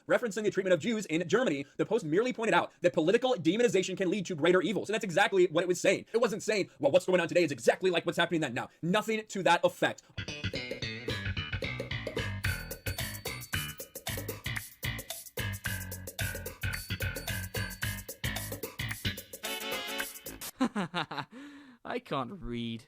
Referencing the treatment of Jews in Germany, the Post merely pointed out that political demonization can lead to greater evils. And that's exactly what it was saying. It wasn't saying, well, what's going on today is exactly like what's happening then. Now, nothing to that effect. I can't read.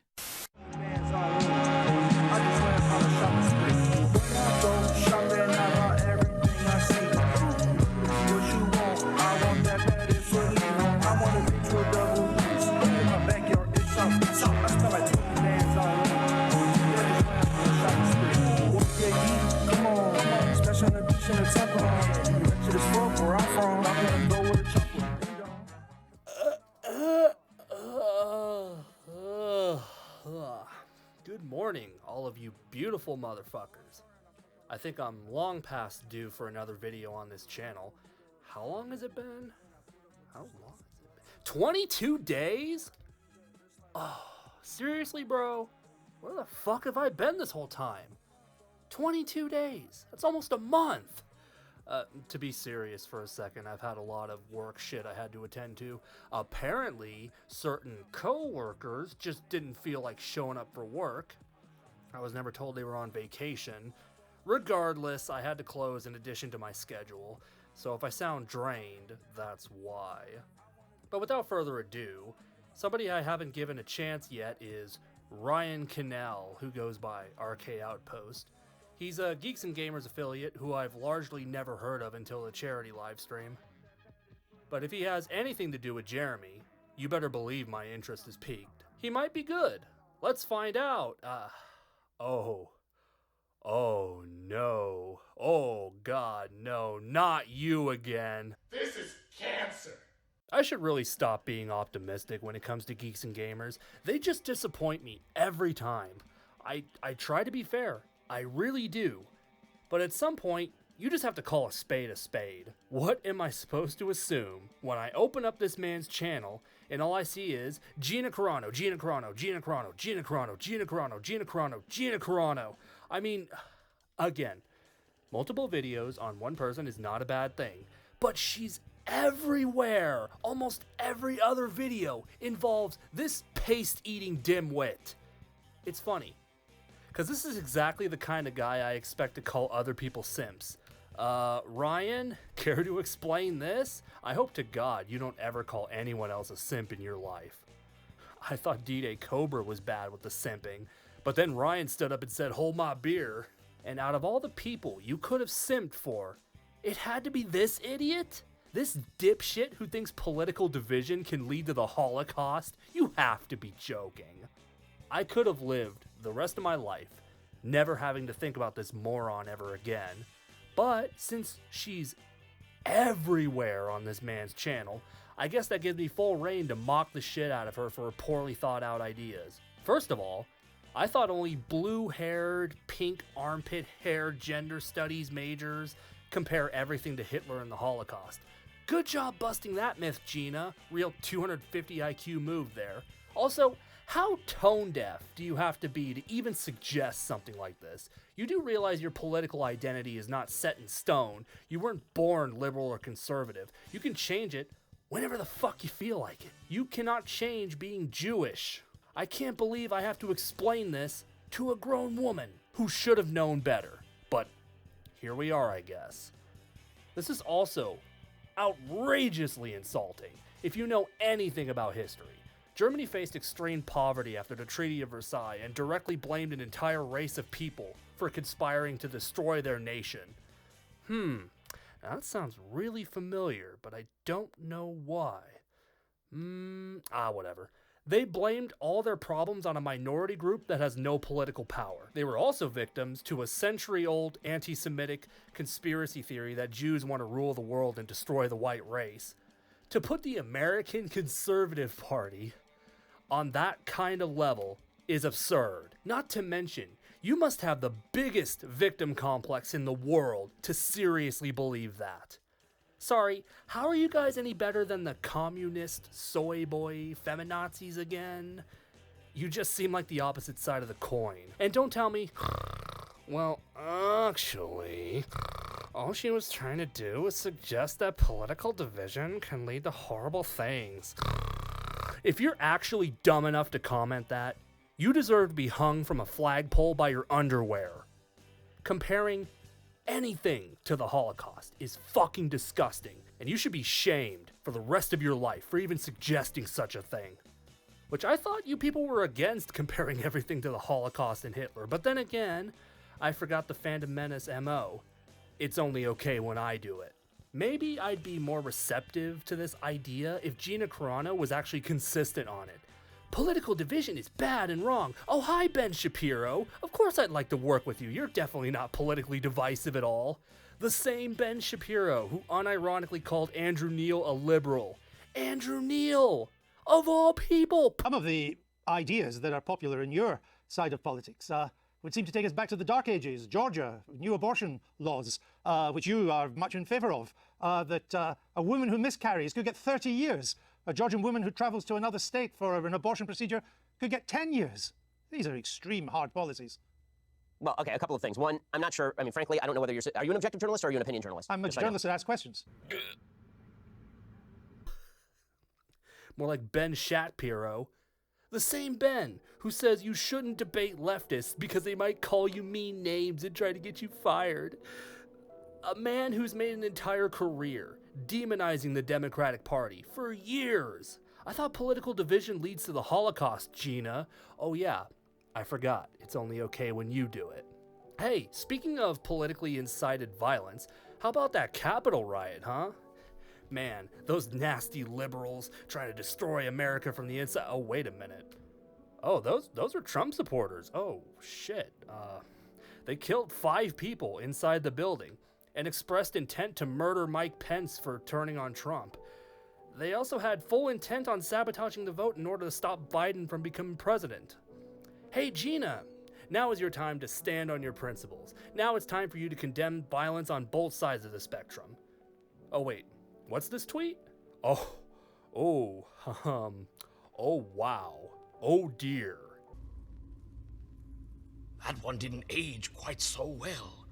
Good morning, all of you beautiful motherfuckers. I think I'm long past due for another video on this channel. How long has it been? 22 days? Oh, seriously, bro? Where the fuck have I been this whole time? 22 days. That's almost a month. To be serious for a second, I've had a lot of work shit I had to attend to. Apparently, certain co-workers just didn't feel like showing up for work. I was never told they were on vacation. Regardless, I had to close in addition to my schedule, so if I sound drained, that's why. But without further ado, somebody I haven't given a chance yet is Ryan Kennel, who goes by RK Outpost. He's a Geeks and Gamers affiliate who I've largely never heard of until the charity livestream. But if he has anything to do with Jeremy, you better believe my interest is piqued. He might be good. Let's find out. Oh no. Oh God, no, not you again. This is cancer. I should really stop being optimistic when it comes to Geeks and Gamers. They just disappoint me every time. I try to be fair. I really do. But at some point, you just have to call a spade a spade. What am I supposed to assume when I open up this man's channel and all I see is Gina Corano, Gina Corano, Gina Corano, Gina Corano, Gina Corano, Gina Corano, Gina Corano. I mean, again, multiple videos on one person is not a bad thing, but she's everywhere. Almost every other video involves this paste-eating dimwit. It's funny, because this is exactly the kind of guy I expect to call other people simps. Ryan, care to explain this? I hope to God you don't ever call anyone else a simp in your life. I thought D-Day Cobra was bad with the simping, but then Ryan stood up and said, hold my beer. And out of all the people you could have simped for, it had to be this idiot? This dipshit who thinks political division can lead to the Holocaust? You have to be joking. I could have lived the rest of my life never having to think about this moron ever again. But since she's everywhere on this man's channel, I guess that gives me full reign to mock the shit out of her for her poorly thought out ideas. First of all, I thought only blue-haired, pink armpit-haired gender studies majors compare everything to Hitler and the Holocaust. Good job busting that myth, Gina. Real 250 IQ move there. Also, how tone deaf do you have to be to even suggest something like this? You do realize your political identity is not set in stone. You weren't born liberal or conservative. You can change it whenever the fuck you feel like it. You cannot change being Jewish. I can't believe I have to explain this to a grown woman who should have known better. But here we are, I guess. This is also outrageously insulting if you know anything about history. Germany faced extreme poverty after the Treaty of Versailles and directly blamed an entire race of people for conspiring to destroy their nation. Now that sounds really familiar, but I don't know why. Whatever. They blamed all their problems on a minority group that has no political power. They were also victims to a century-old anti-Semitic conspiracy theory that Jews want to rule the world and destroy the white race. To put the American Conservative Party on that kind of level is absurd. Not to mention, you must have the biggest victim complex in the world to seriously believe that. Sorry, how are you guys any better than the communist, soy boy, feminazis again? You just seem like the opposite side of the coin. And don't tell me, well, actually, All she was trying to do was suggest that political division can lead to horrible things. If you're actually dumb enough to comment that, you deserve to be hung from a flagpole by your underwear. Comparing anything to the Holocaust is fucking disgusting, and you should be shamed for the rest of your life for even suggesting such a thing. Which I thought you people were against comparing everything to the Holocaust and Hitler, but then again, I forgot the Phantom Menace MO. It's only okay when I do it. Maybe I'd be more receptive to this idea if Gina Corano was actually consistent on it. Political division is bad and wrong. Oh, hi, Ben Shapiro. Of course I'd like to work with you. You're definitely not politically divisive at all. The same Ben Shapiro who unironically called Andrew Neil a liberal. Andrew Neil! Of all people! Some of the ideas that are popular in your side of politics would seem to take us back to the Dark Ages, Georgia, new abortion laws, which you are much in favor of, that a woman who miscarries could get 30 years. A Georgian woman who travels to another state for an abortion procedure could get 10 years. These are extreme hard policies. Well, okay, a couple of things. One, I'm not sure. I mean, frankly, I don't know whether are you an objective journalist or are you an opinion journalist? I'm a journalist that asks questions. More like Ben Shapiro. The same Ben who says you shouldn't debate leftists because they might call you mean names and try to get you fired. A man who's made an entire career demonizing the Democratic Party for years. I thought political division leads to the Holocaust, Gina. Oh yeah, I forgot. It's only okay when you do it. Hey, speaking of politically incited violence, how about that Capitol riot, huh? Man, those nasty liberals trying to destroy America from the inside. Oh, wait a minute. Oh, those are Trump supporters. Oh, shit. They killed 5 people inside the building and expressed intent to murder Mike Pence for turning on Trump. They also had full intent on sabotaging the vote in order to stop Biden from becoming president. Hey, Gina, now is your time to stand on your principles. Now it's time for you to condemn violence on both sides of the spectrum. Oh, wait, what's this tweet? Oh, wow. Oh, dear. That one didn't age quite so well.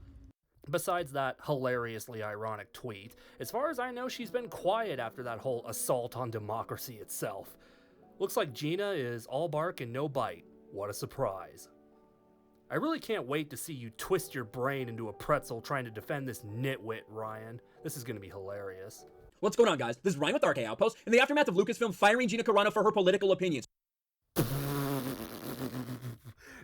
Besides that hilariously ironic tweet, as far as I know, she's been quiet after that whole assault on democracy itself. Looks like Gina is all bark and no bite. What a surprise. I really can't wait to see you twist your brain into a pretzel trying to defend this nitwit, Ryan. This is going to be hilarious. What's going on, guys? This is Ryan with RK Outpost. In the aftermath of Lucasfilm firing Gina Corano for her political opinions.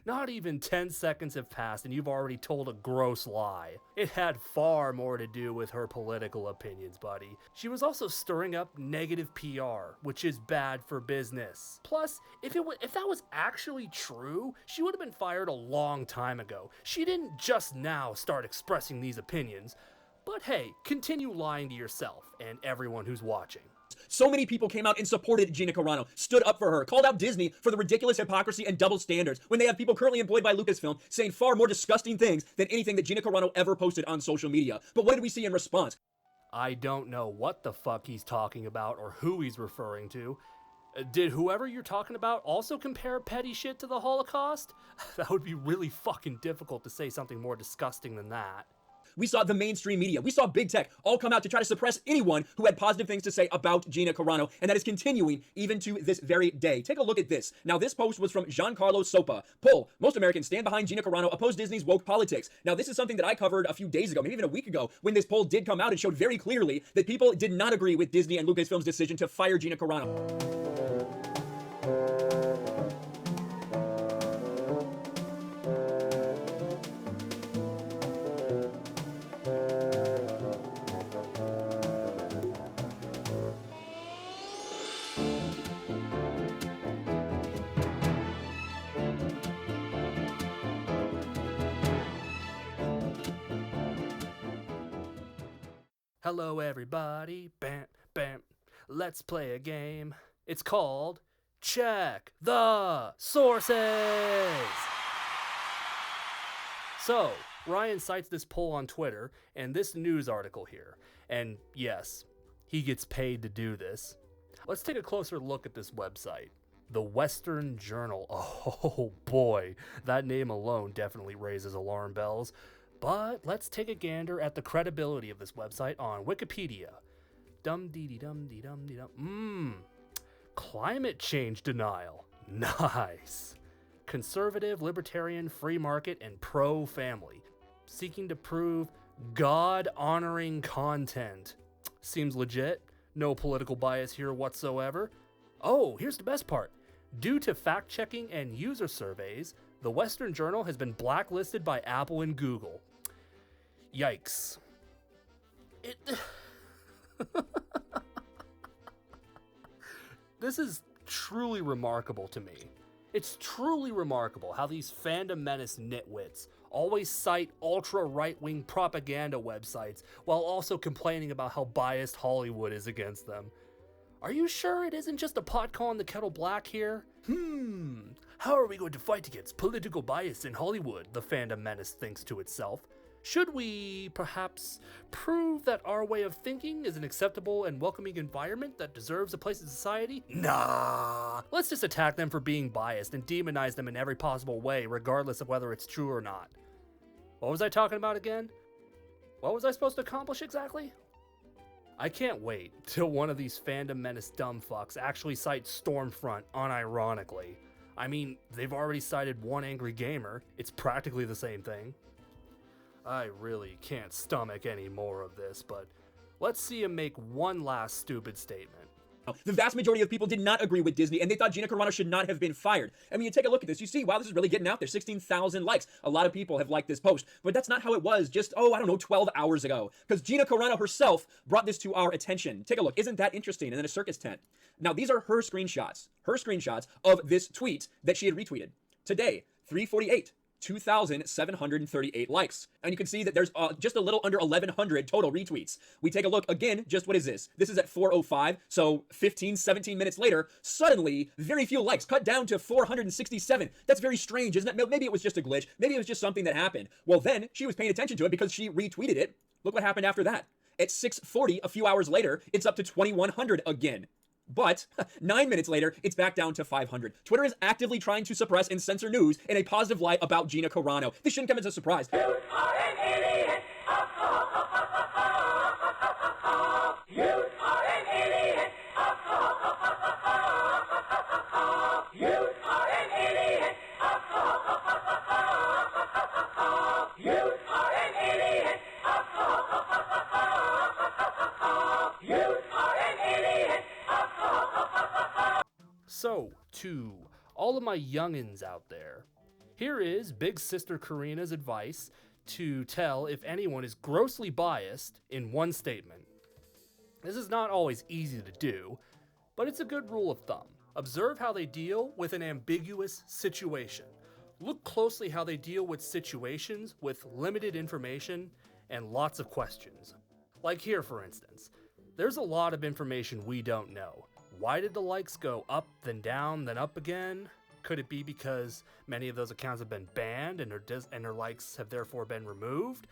Not even 10 seconds have passed and you've already told a gross lie. It had far more to do with her political opinions, buddy. She was also stirring up negative PR, which is bad for business. Plus, if that was actually true, she would have been fired a long time ago. She didn't just now start expressing these opinions. But hey, continue lying to yourself and everyone who's watching. So many people came out and supported Gina Corano, stood up for her, called out Disney for the ridiculous hypocrisy and double standards when they have people currently employed by Lucasfilm saying far more disgusting things than anything that Gina Corano ever posted on social media. But what did we see in response? I don't know what the fuck he's talking about or who he's referring to. Did whoever you're talking about also compare petty shit to the Holocaust? That would be really fucking difficult to say something more disgusting than that. We saw the mainstream media, we saw big tech all come out to try to suppress anyone who had positive things to say about Gina Corano, and that is continuing even to this very day. Take a look at this. Now, this post was from Giancarlo Sopa. Poll: most Americans stand behind Gina Corano, oppose Disney's woke politics. Now, this is something that I covered a few days ago, maybe even a week ago, when this poll did come out. It showed very clearly that people did not agree with Disney and Lucasfilm's decision to fire Gina Corano. Hello everybody, bam, bam, let's play a game. It's called Check the Sources! So, Ryan cites this poll on Twitter and this news article here. And yes, he gets paid to do this. Let's take a closer look at this website. The Western Journal. Oh boy, that name alone definitely raises alarm bells. But let's take a gander at the credibility of this website on Wikipedia. Dum-dee-dee-dum-dee-dum-dee-dum. Climate change denial. Nice. Conservative, libertarian, free market, and pro-family. Seeking to prove God-honoring content. Seems legit. No political bias here whatsoever. Oh, here's the best part. Due to fact-checking and user surveys, the Western Journal has been blacklisted by Apple and Google. Yikes. This is truly remarkable to me. It's truly remarkable how these fandom menace nitwits always cite ultra right-wing propaganda websites while also complaining about how biased Hollywood is against them. Are you sure it isn't just a pot calling the kettle black here? How are we going to fight against political bias in Hollywood, the fandom menace thinks to itself. Should we, perhaps, prove that our way of thinking is an acceptable and welcoming environment that deserves a place in society? Nah! Let's just attack them for being biased and demonize them in every possible way, regardless of whether it's true or not. What was I talking about again? What was I supposed to accomplish exactly? I can't wait till one of these fandom menace dumbfucks actually cites Stormfront unironically. I mean, they've already cited One Angry Gamer. It's practically the same thing. I really can't stomach any more of this, but let's see him make one last stupid statement. The vast majority of people did not agree with Disney, and they thought Gina Corano should not have been fired. I mean, you take a look at this, you see, wow, this is really getting out there. 16,000 likes. A lot of people have liked this post, but that's not how it was just, 12 hours ago. Because Gina Corano herself brought this to our attention. Take a look. Isn't that interesting? And then a circus tent. Now, these are her screenshots of this tweet that she had retweeted. Today, 3:48. 2,738 likes. And you can see that there's just a little under 1,100 total retweets. We take a look again, just what is this? This is at 4:05, so 15, 17 minutes later, suddenly, very few likes, cut down to 467. That's very strange, isn't it? Maybe it was just a glitch. Maybe it was just something that happened. Well, then, she was paying attention to it because she retweeted it. Look what happened after that. At 6:40, a few hours later, it's up to 2,100 again. But 9 minutes later, it's back down to 500. Twitter is actively trying to suppress and censor news in a positive light about Gina Corano. This shouldn't come as a surprise. You are an idiot. You are an idiot. You are an idiot. You are an idiot. You are an idiot. So, to all of my youngins out there, here is Big Sister Karina's advice to tell if anyone is grossly biased in one statement. This is not always easy to do, but it's a good rule of thumb. Observe how they deal with an ambiguous situation. Look closely how they deal with situations with limited information and lots of questions. Like here, for instance. There's a lot of information we don't know. Why did the likes go up, then down, then up again? Could it be because many of those accounts have been banned and their likes have therefore been removed?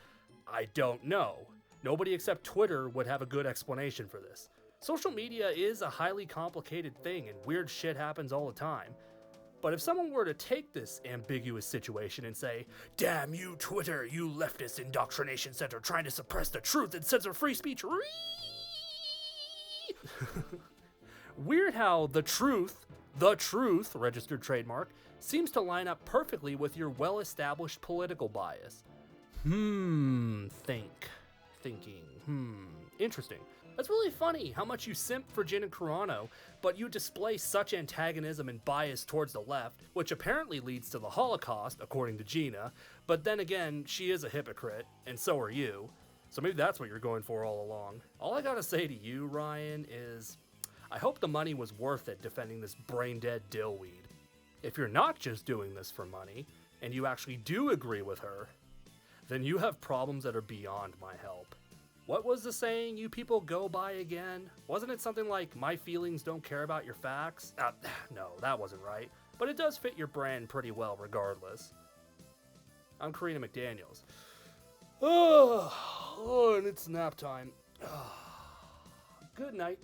I don't know. Nobody except Twitter would have a good explanation for this. Social media is a highly complicated thing and weird shit happens all the time. But if someone were to take this ambiguous situation and say, "Damn you, Twitter, you leftist indoctrination center trying to suppress the truth and censor free speech," weird how the truth, registered trademark, seems to line up perfectly with your well-established political bias. Interesting. That's really funny how much you simp for Gina Corano, but you display such antagonism and bias towards the left, which apparently leads to the Holocaust, according to Gina, but then again, she is a hypocrite, and so are you. So maybe that's what you're going for all along. All I gotta say to you, Ryan, is I hope the money was worth it defending this brain-dead dillweed. If you're not just doing this for money, and you actually do agree with her, then you have problems that are beyond my help. What was the saying you people go by again? Wasn't it something like, "My feelings don't care about your facts"? No, that wasn't right. But it does fit your brand pretty well regardless. I'm Karina McDaniels. Oh, and it's nap time. Good night.